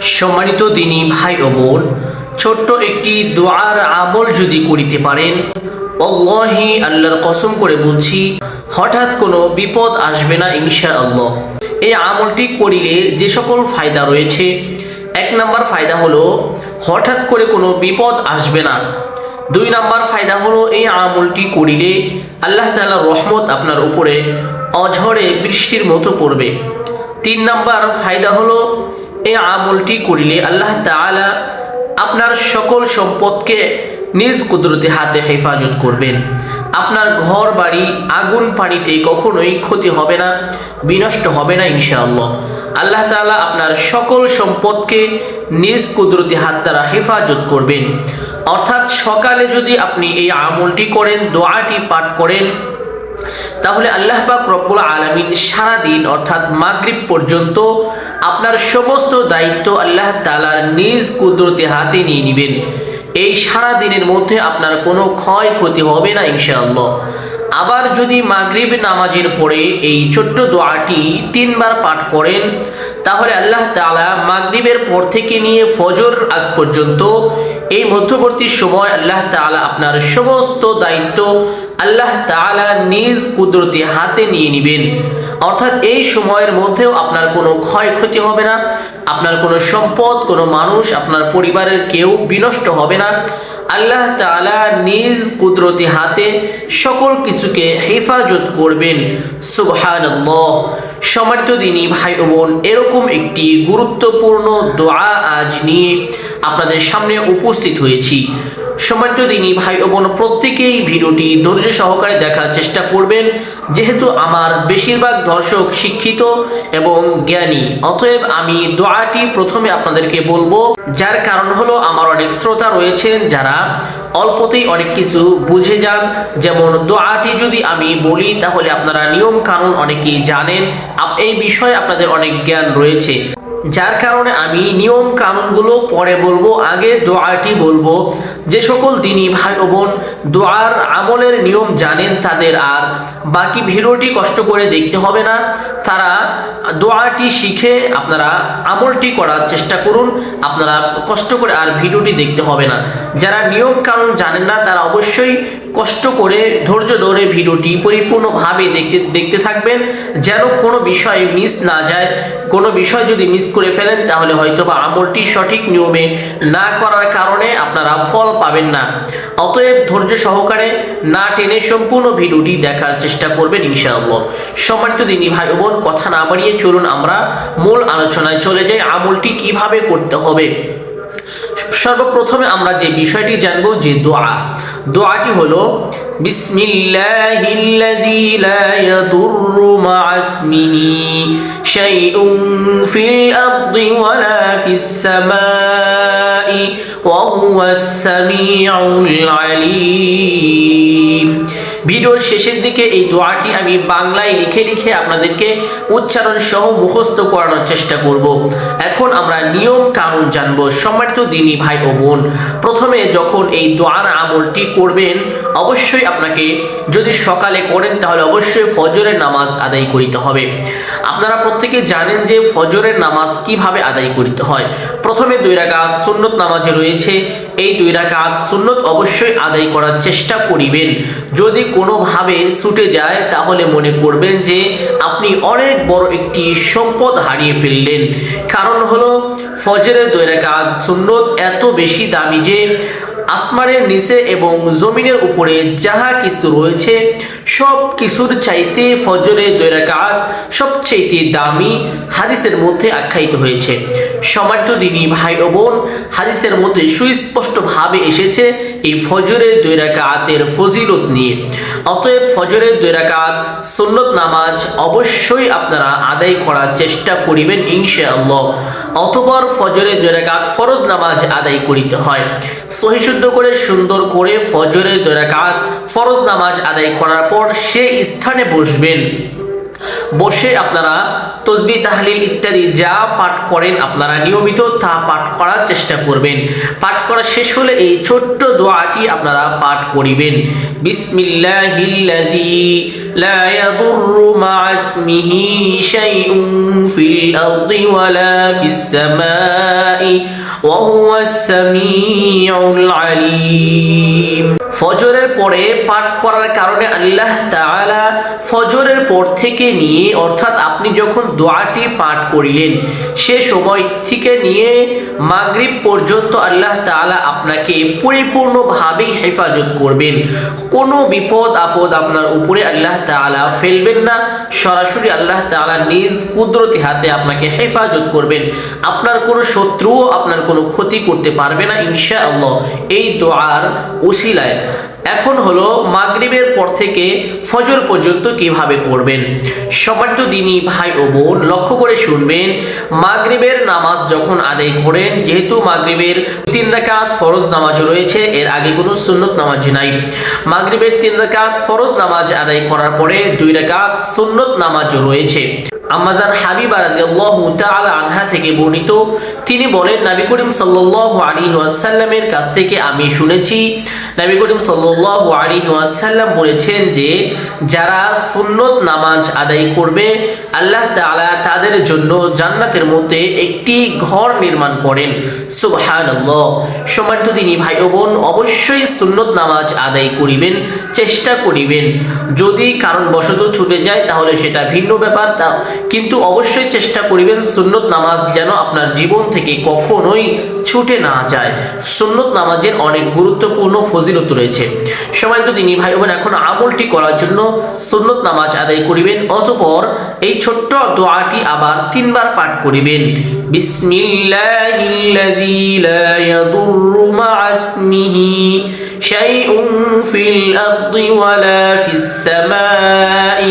সম্মানিত দিনী ভাই ও বোন, ছোট্ট একটি দোয়ার আমল যদি করিতে পারেন, আল্লাহি আল্লাহর কসম করে বলছি, হঠাৎ কোনো বিপদ আসবে না ইনশাআল্লাহ। এই আমলটি করিলে যে সকল ফায়দা রয়েছে, 1 নাম্বার ফায়দা হলো হঠাৎ করে কোনো বিপদ আসবে না। 2 নাম্বার ফায়দা হলো এই আমলটি করিলে আল্লাহ তাআলার রহমত আপনার উপরে অঝরে বৃষ্টির মতো পড়বে। 3 নাম্বার ফায়দা হলো এই আমলটি করিলে আল্লাহ তাআলা আপনার সকল সম্পদকে নিজ কুদরতে হাতে হেফাজত করবেন। আপনার ঘর বাড়ি আগুন পানিতে কখনোই ক্ষতি হবে না, বিনষ্ট হবে না ইনশাআল্লাহ। আল্লাহ তাআলা আপনার সকল সম্পদকে নিজ কুদরতে হাত দ্বারা হেফাজত করবেন। অর্থাৎ সকালে যদি আপনি এই আমলটি করেন, দোয়াটি পাঠ করেন, তাহলে আল্লাহ পাক রব্বুল আলামিন সারাদিন অর্থাৎ মাগরিব পর্যন্ত আপনার সমস্ত দায়িত্ব আল্লাহ তাআলার নিজ কুদরতে হাতে নিয়ে নেবেন। এই সারা দিনের মধ্যে আপনার কোনো ক্ষয়ক্ষতি হবে না ইনশাআল্লাহ। আবার যদি মাগরিব নামাজের পরে এই ছোট্ট দোয়াটি 3 বার পাঠ করেন, তাহলে আল্লাহ তাআলা মাগরিবের পর থেকে নিয়ে ফজর আগ পর্যন্ত এই মধ্যবর্তী সময় আল্লাহ তাআলা আপনার সমস্ত দায়িত্ব আল্লাহ তাআলা নিজ কুদরতে হাতে নিয়ে নেবেন। অর্থাৎ এই সময়ের মধ্যেও আপনার কোনো ক্ষয়ক্ষতি হবে না, আপনার কোনো সম্পদ, কোনো মানুষ, আপনার পরিবারের কেউ বিনষ্ট হবে না। আল্লাহ তাআলা নিজ কুদরতি হাতে সকল কিছুকে হেফাজত করবেন। সুবহানাল্লাহ। সম্মানিত দিনী ভাই ও বোন, এরকম একটি গুরুত্বপূর্ণ দোয়া আজ নিয়ে আপনাদের সামনে উপস্থিত হয়েছি। সম্মানিত দিনী ভাই ও বোন, প্রত্যেকেই ভিডিওটি ধৈর্য সহকারে দেখার চেষ্টা করবেন, যেহেতু আমার বেশিরভাগ দর্শক শিক্ষিত এবং জ্ঞানী। অতএব আমি দোয়াটি প্রথমে আপনাদেরকে বলবো, যার কারণ হলো আমার অনেক শ্রোতা রয়েছেন যারা অল্পতেই অনেক কিছু বুঝে যান। যেমন দোয়াটি যদি আমি বলি, তাহলে আপনারা নিয়ম কানুন অনেকেই জানেন, এই বিষয়ে আপনাদের অনেক জ্ঞান রয়েছে, যার কারণে আমি নিয়ম কানুনগুলো পরে বলবো, আগে দোয়াটি বলবো। যে সকল দিনী ভাই ও বোন দোয়ার আমলের নিয়ম জানেন, তাদের আর বাকি ভিডিওটি কষ্ট করে দেখতে হবে না। তারা দোয়াটি শিখে আপনারা আমলটি করার চেষ্টা করুন, আপনারা কষ্ট করে আর ভিডিওটি দেখতে হবে না। যারা নিয়ম কানুন জানেন না, তারা অবশ্যই কষ্ট করে ধৈর্য ধরে ভিডিওটি পরিপূর্ণভাবে দেখতে থাকবেন, যেন কোনো বিষয় মিস না যায়। কোনো বিষয় যদি মিস করে ফেলেন, তাহলে হয়তোবা আমলটি সঠিক নিয়মে না করার কারণে আপনারা ফল পাবেন না। অতএব ধৈর্য সহকারে না টেনে সম্পূর্ণ ভিডিওটি দেখার চেষ্টা করবেন ইনশাআল্লাহ। সম্মানিত দিনী ভাই ও বোন, কথা না বাড়িয়ে চলুন আমরা মূল আলোচনায় চলে যাই, আমলটি কিভাবে করতে হবে। সর্বপ্রথমে আমরা যে বিষয়টি জানবো, যে দোয়াটি হলো বিসমিল্লাহিল্লাযী লা ইয়াদুররু মা'a ইসমিহি শাইউন ফিল আরদি ওয়ালা ফিস সামাই ওয়া হুয়াস সামিউল আলীম। ভিডিওর শেষের দিকে এই দোয়াটি আমি বাংলায় লিখে আপনাদেরকে উচ্চারণ সহ মুখস্থ করানোর চেষ্টা করব। এখন আমরা নিয়ম কানুন জানবো। সম্মানিত দিনী ভাই ও বোন, প্রথমে যখন এই দোয়ার আমলটি করবেন, অবশ্যই আপনাকে, যদি সকালে করেন তাহলে অবশ্যই ফজরের নামাজ আদায় করিতে হবে। আপনারা প্রত্যেকে জানেন যে ফজরের নামাজ কিভাবে আদায় করিতে হয়। প্রথমে 2 রাকাত সুন্নত নামাজ রয়েছে, এই 2 রাকাত সুন্নত অবশ্যই আদায় করার চেষ্টা করিবেন। যদি কোনোভাবে ছুটে যায়, তাহলে মনে করবেন যে আপনি অনেক বড় একটি সম্পদ হারিয়ে ফেললেন। কারণ হলো ফজরের 2 রাকাত সুন্নত এত বেশি দামি যে আসমানের নিচে এবং জমিনের উপরে যাহা কিছু রয়েছে সব কিছুর চাইতে ফজরের 2 রাকাত সবচেয়ে দামি, হাদিসের মধ্যে আখ্যায়িত হয়েছে। সম্মানিত দিনী ভাই ও বোন, হাদিসের মধ্যে সুস্পষ্টভাবে এসেছে এই ফজরের 2 রাকাতের ফজিলত নিয়ে। অতএব ফজরের 2 রাকাত সুন্নত নামাজ অবশ্যই আপনারা আদায় করার চেষ্টা করিবেন ইনশাআল্লাহ। অতঃপর ফজরের 2 রাকাত ফরজ নামাজ আদায় করিতে হয়। সহি শুদ্ধ করে সুন্দর করে ফজরের 2 রাকাত ফরজ নামাজ আদায় করার পর সেই স্থানে বসবেন। বসে আপনারা তসবিহ তাহলিল ইত্যাদি যা পাঠ করেন আপনারা নিয়মিত তা পাঠ করার চেষ্টা করবেন। পাঠ করা শেষ হলে এই ছোট্ট দোয়াটি আপনারা পাঠ করিবেন, বিসমিল্লাহিল্লাযী লা ইয়াদুররু মা ইসমিহি শাইউন ফিল আরদি ওয়ালা ফিস সামাই ওয়া হুয়াস সামিউল আলিম। ফজরের পরে পাঠ করার কারণে আল্লাহ তাআলা ফজরের পর থেকে নিয়ে, অর্থাৎ আপনি যখন দোয়াটি পাঠ করিলেন সে সময় থেকে নিয়ে মাগরিব পর্যন্ত আল্লাহ তাআলা আপনাকে পরিপূর্ণভাবে হেফাজত করবেন। কোনো বিপদ আপদ আপনার উপরে আল্লাহ তাআলা ফেলবেন না, সরাসরি আল্লাহ তাআলা নিজ কুদরতি হাতে আপনাকে হেফাজত করবেন। আপনার কোনো শত্রুও আপনার কোনো ক্ষতি করতে পারবে না ইনশাআল্লাহ এই দোয়ার উসিলায়। এখন হলো মাগরিবের পর থেকে ফজর পর্যন্ত কিভাবে করবেন। সম্মানিত দিনী ভাই ও বোন, লক্ষ্য করে শুনবেন। মাগরিবের নামাজ যখন আদায় করেন, যেহেতু মাগরিবের 3 রাকাত ফরজ নামাজ রয়েছে, এর আগে কোনো সুন্নত নামাজ নাই। মাগরিবের 3 রাকাত ফরজ নামাজ আদায় করার পরে 2 রাকাত সুন্নত নামাজ রয়েছে। আম্মাজান হাবিবা রাদিয়াল্লাহু তাআলা আনহা থেকে বর্ণিত, তিনি বলেন, নবী করিম সাল্লাল্লাহু আলাইহি ওয়াসাল্লামের কাছ থেকে আমি শুনেছি, নবী করিম সাল্লাল্লাহু আলাইহি ওয়াসাল্লাম বলেছেন যে যারা সুন্নত নামাজ আদায় করবে আল্লাহ তাআলা তাদের জন্য জান্নাতের মধ্যে একটি ঘর নির্মাণ করেন। সুবহানাল্লাহ। সম্মানিত দিনী ভাই ও বোন, অবশ্যই সুন্নত নামাজ আদায় করিবেন, চেষ্টা করিবেন। যদি কারণবশত ছুটে যায় তাহলে সেটা ভিন্ন ব্যাপার, কিন্তু অবশ্যই চেষ্টা করিবেন সুন্নত নামাজ যেন আপনার জীবন থেকে কখনোই ছুটে না যায়। সুন্নত নামাজের অনেক গুরুত্বপূর্ণ ফজিলত রয়েছে। সম্মানিত দিনী ভাই বোন, এখন আমলটি করার জন্য সুন্নত নামাজ আদায় করিবেন, অতঃপর এই ছোট্ট দোয়াটি আবার 3 বার পাঠ করিবেন। বিসমিল্লাহিল্লাযী লা ইয়াদুররু মা ইসমিহি শাইউন ফিল আরদি ওয়ালা ফিস সামাই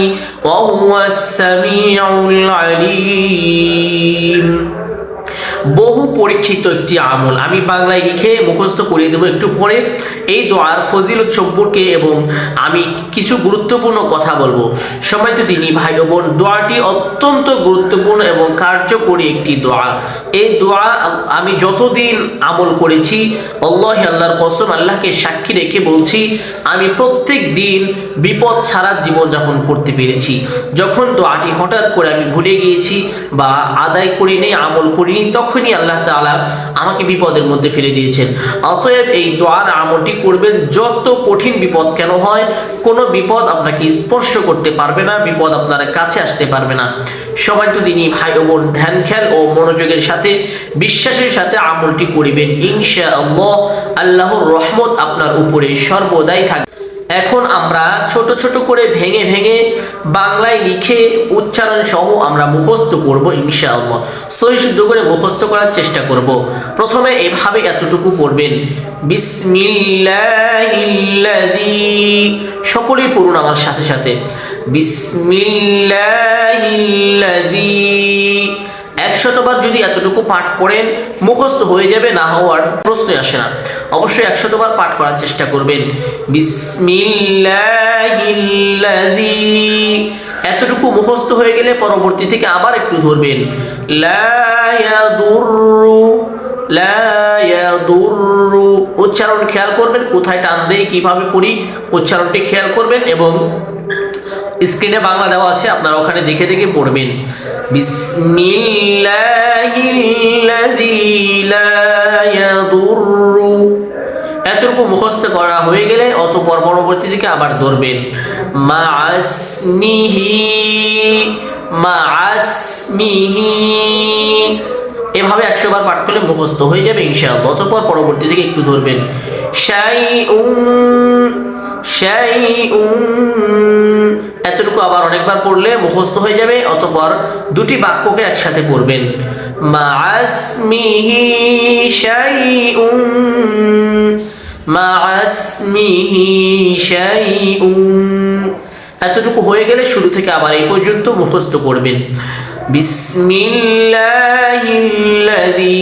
ওয়া হুয়াস সামিউল আলিম। বহু পরীক্ষিত একটি আমল, আমি বাংলায় লিখে মুখস্থ করিয়ে দেবো একটু পরে। এই দোয়ার ফজিলত সম্পর্কে এবং আমি কিছু গুরুত্বপূর্ণ কথা বলবো। সম্মানিত দিনী ভাই ও বোন, দোয়াটি অত্যন্ত গুরুত্বপূর্ণ এবং কার্যকরী একটি দোয়া। এই দোয়া আমি যতদিন আমল করেছি, আল্লাহর কসম, আল্লাহকে সাক্ষী রেখে বলছি, আমি প্রত্যেক দিন বিপদ ছাড়া জীবনযাপন করতে পেরেছি। যখন দোয়াটি হঠাৎ করে আমি ভুলে গিয়েছি বা আদায় করিনি, আমল করিনি, তখনই আল্লাহ তাআলা আমাকে বিপদের মধ্যে ফেলে দিয়েছেন। অতএব এই দোয়ার আমলটি করবেন, যত কঠিন বিপদ কেন হয়, কোনো বিপদ আপনাকে স্পর্শ করতে পারবে না, বিপদ আপনার কাছে আসতে পারবে না। সম্মানিত দিনী ভাই ও বোন, ধ্যান খেয়াল ও মনোযোগের সাথে, বিশ্বাসের সাথে আমলটি করিবেন। ইনশাআল্লাহ আল্লাহর রহমত আপনার উপরে সর্বদাই থাকবে। এখন আমরা ছোট ছোট করে ভেঙে ভেঙে বাংলায় লিখে উচ্চারণ সহ আমরা মুখস্থ করব ইনশাআল্লাহ। সহি শুদ্ধ করে মুখস্থ করার চেষ্টা করব। প্রথমে এভাবে এতটুকু পড়বেন, বিসমিল্লাহিল্লাযী, সকলেই পড়ুন আমার সাথে সাথে, বিসমিল্লাহিল্লাযী। 100 বার যদি এতটুকু পাঠ করেন মুখস্থ হয়ে যাবে, না হওয়ার প্রশ্নই আসে না। অবশ্যই 100 বার পাঠ করার চেষ্টা করবেন। বিসমিল্লাহিল্লাযী, এতটুকু মুখস্থ হয়ে গেলে পরবর্তী থেকে আবার একটু ধরবেন। লা ইয়াদুররু, লা ইয়াদুররু, উচ্চারণ খেয়াল করবেন, কোথায় টান দেই, কিভাবে পড়ি, উচ্চারণটি খেয়াল করবেন এবং স্ক্রিনে বাংলা দেওয়া আছে, আপনারা ওখানে দেখে দেখে পড়বেন। বিসমিল্লাহিল্লাযী লা ইয়াদুররু, এতটুকু মুখস্থ করা হয়ে গেলে অতঃপর পরবর্তী থেকে আবার ধরবেন। মা ইসমিহি, মা ইসমিহি, এভাবে 100 বার পাঠ করলে মুখস্থ হয়ে যাবে ইনশাআল্লাহ। অতঃপর পরবর্তী থেকে একটু ধরবেন। শাইউন, শাইউন, এতটুকু আবার অনেকবার পড়লে মুখস্থ হয়ে যাবে। অতঃপর 2টি বাক্যকে একসাথে পড়বেন। মা ইসমিহি শাইউন, মা ইসমিহি শাইউন, এতটুকু হয়ে গেলে শুরু থেকে আবার এই পর্যন্ত মুখস্থ করবেন। বিসমিল্লাহিল্লাযী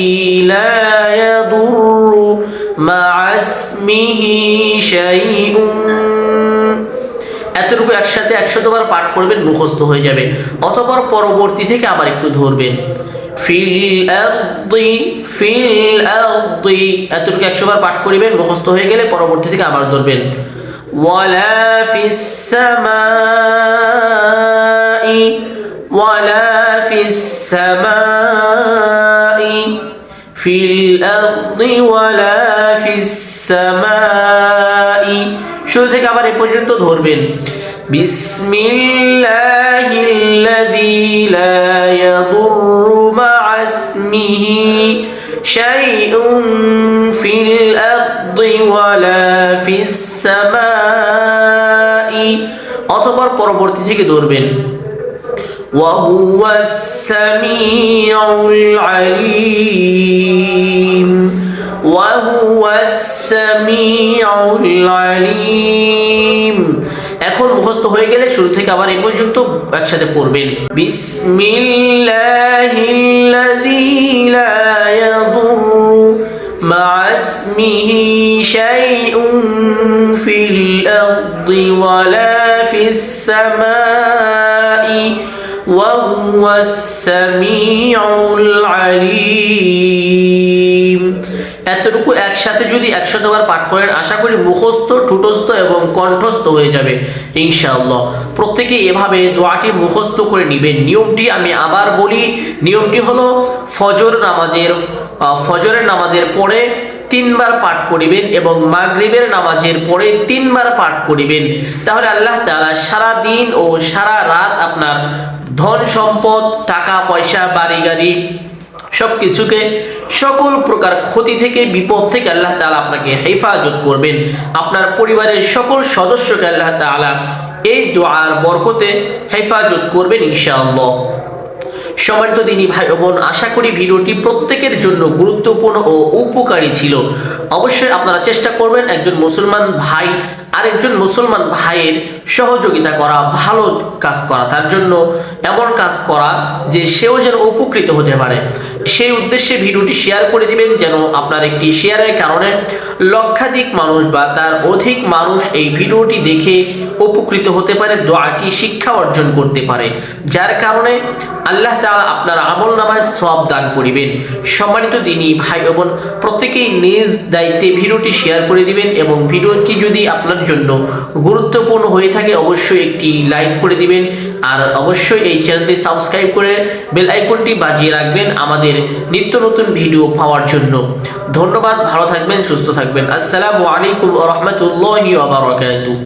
লা ইয়াদুররু মা ইসমিহি শাইউন, এতটুকু একসাথে 100 বার পাঠ করবেন, মুখস্থ হয়ে যাবে। অতঃপর পরবর্তী থেকে আবার একটু ধরবেন। ফিল আরদি, ফিল আরদি, এতটুকু 100 বার পাঠ করিবেন, মুখস্থ হয়ে গেলে পরবর্তী থেকে আবার ধরবেন। ولا في السماء ولا في السماء في الأرض ولا في السماء শুরু থেকে আবার এই পর্যন্ত ধরবেন বিসমিল্লাহিল্লাযী লা ইয়াদুররু মা'a ইসমিহি শাইউন ফিল আরদি ওয়ালা ফিস সামাই অথবা পরবর্তী থেকে ধরবেন وهو السميع العليم وهو السميع العليم এখন মুখস্থ হয়ে গেলে শুরু থেকে আবার এই পর্যন্ত একসাথে পড়বেন বিসমিল্লাহিল্লাযী লা ইয়াদুররু মা'a ইসমিহি শাইউন ফিল আরদি ওয়ালা ফিস সামাই وهو السميع العليم এতটুকু একসাথে যদি 100 বার পাঠ করেন আশা করি মুখস্থ ঠোঁটস্থ এবং কণ্ঠস্থ হয়ে যাবে ইনশাআল্লাহ। প্রত্যেকে এভাবে দোয়াটি মুখস্থ করে নেবেন। নিয়মটি আমি আবার বলি, নিয়মটি হলো ফজরের নামাজের পরে 3 বার পাঠ করিবেন এবং মাগরিবের নামাজের পরে 3 বার পাঠ করিবেন। তাহলে আল্লাহ তাআলা সারা দিন ও সারা রাত আপনার ধন সম্পদ টাকা পয়সা বাড়ি গাড়ি সবকিছুকে সকল প্রকার ক্ষতি থেকে বিপদ থেকে আল্লাহ তাআলা আপনাকে হেফাজত করবেন। আপনার পরিবারের সকল সদস্যকে আল্লাহ তাআলা এই দোয়ার বরকতে হেফাজত করবেন ইনশাআল্লাহ। সম্মানিত দিনী ভাই ও বোন, আশা করি ভিডিওটি প্রত্যেকের জন্য গুরুত্বপূর্ণ ও উপকারী ছিল। অবশ্যই আপনারা চেষ্টা করবেন একজন মুসলমান ভাই আরেকজন মুসলমান ভাইয়ের সহযোগিতা করা, ভালো কাজ করা, তার জন্য এমন কাজ করা যে সেও যেন উপকৃত হতে পারে। সেই উদ্দেশ্যে ভিডিওটি শেয়ার করে দিবেন, যেন আপনার একটি শেয়ারের কারণে লক্ষাধিক মানুষ বা তার অধিক মানুষ এই ভিডিওটি দেখে উপকৃত হতে পারে, দোয়াটি শিক্ষা অর্জন করতে পারে, যার কারণে আল্লাহ তাআলা আপনার আমলনামায় সওয়াব দান করিবেন। সম্মানিত দিনী ভাই ও বোন, প্রত্যেকেই নিজ দায়িত্বে ভিডিওটি শেয়ার করে দিবেন এবং ভিডিওটি যদি আপনার জন্য গুরুত্বপূর্ণ হয়ে থাকে অবশ্যই একটি লাইক করে দিবেন। আর অবশ্যই এই চ্যানেলটি সাবস্ক্রাইব করে বেল আইকনটি বাজিয়ে রাখবেন আমাদের নিত্য নতুন ভিডিও পাওয়ার জন্য। ধন্যবাদ, ভালো থাকবেন, সুস্থ থাকবেন। আসসালামু আলাইকুম ওয়া রাহমাতুল্লাহি ওয়া বারাকাতুহু।